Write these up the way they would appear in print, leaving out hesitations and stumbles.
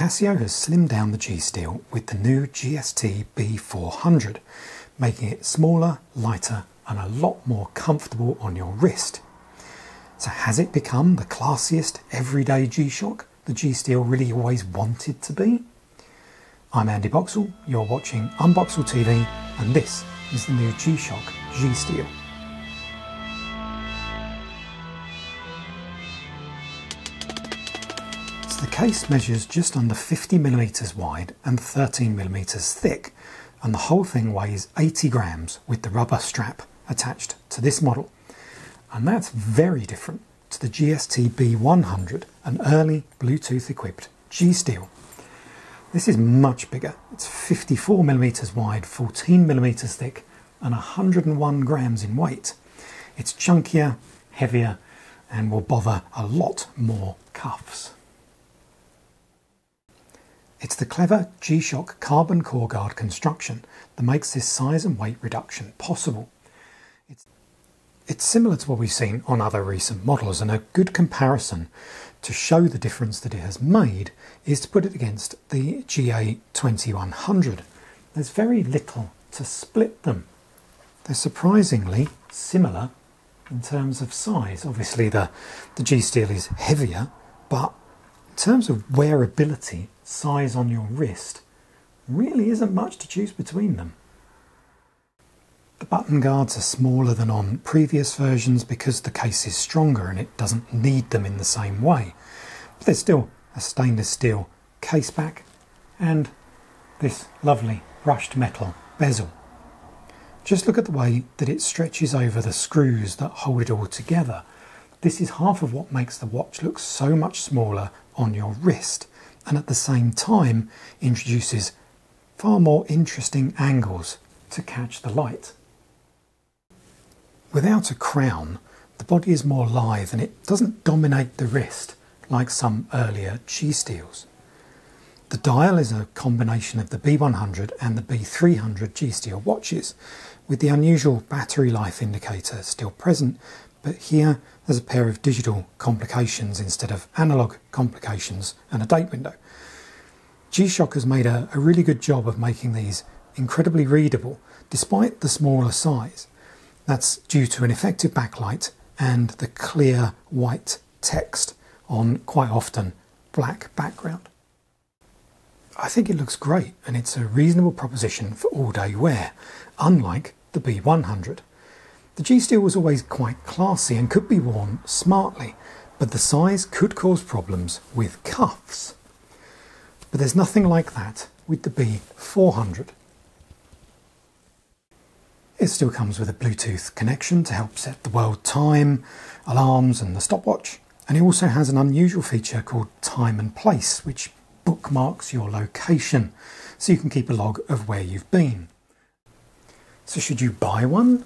Casio has slimmed down the G Steel with the new GST-B400, making it smaller, lighter and a lot more comfortable on your wrist. So has it become the classiest everyday G-Shock the G Steel really always wanted to be? I'm Andy Boxall, you're watching Unboxall TV, and this is the new G-Shock G Steel. So the case measures just under 50mm wide and 13mm thick, and the whole thing weighs 80 grams with the rubber strap attached to this model. And that's very different to the GST-B400, an early Bluetooth equipped G Steel. This is much bigger. It's 54mm wide, 14mm thick and 101 grams in weight. It's chunkier, heavier and will bother a lot more cuffs. It's the clever G-Shock carbon core guard construction that makes this size and weight reduction possible. It's similar to what we've seen on other recent models, and a good comparison to show the difference that it has made is to put it against the GA2100. There's very little to split them. They're surprisingly similar in terms of size. Obviously the G Steel is heavier, but in terms of wearability, size on your wrist, really isn't much to choose between them. The button guards are smaller than on previous versions because the case is stronger and it doesn't need them in the same way. But there's still a stainless steel case back and this lovely brushed metal bezel. Just look at the way that it stretches over the screws that hold it all together. This is half of what makes the watch look so much smaller on your wrist, and at the same time introduces far more interesting angles to catch the light. Without a crown, the body is more lithe and it doesn't dominate the wrist like some earlier G Steels. The dial is a combination of the B100 and the B300 G Steel watches, with the unusual battery life indicator still present, but here there's a pair of digital complications instead of analog complications and a date window. G-Shock has made a really good job of making these incredibly readable despite the smaller size. That's due to an effective backlight and the clear white text on quite often black background. I think it looks great and it's a reasonable proposition for all-day wear, unlike the B100. The G Steel was always quite classy and could be worn smartly, but the size could cause problems with cuffs. But there's nothing like that with the B400. It still comes with a Bluetooth connection to help set the world time, alarms and the stopwatch, and it also has an unusual feature called Time and Place, which bookmarks your location so you can keep a log of where you've been. So should you buy one?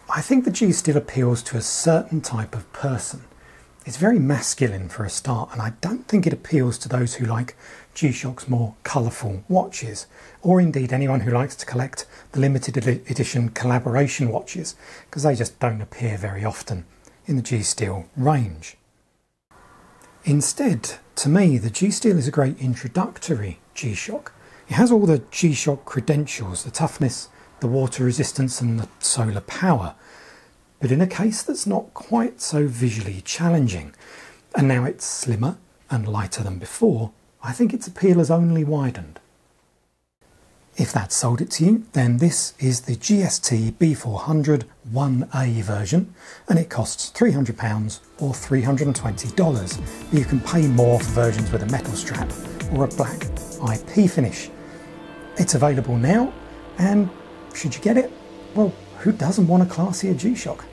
I think the G Steel appeals to a certain type of person. It's very masculine for a start, and I don't think it appeals to those who like G-Shock's more colourful watches, or indeed anyone who likes to collect the limited edition collaboration watches, because they just don't appear very often in the G Steel range. Instead, to me, the G Steel is a great introductory G-Shock. It has all the G-Shock credentials, the toughness, the water resistance and the solar power, but in a case that's not quite so visually challenging. And now it's slimmer and lighter than before, I think its appeal has only widened. If that sold it to you, then this is the GST-B400 1A version, and it costs £300 or $320. But you can pay more for versions with a metal strap or a black IP finish. It's available now, and should you get it, well, who doesn't want a classier G-Shock?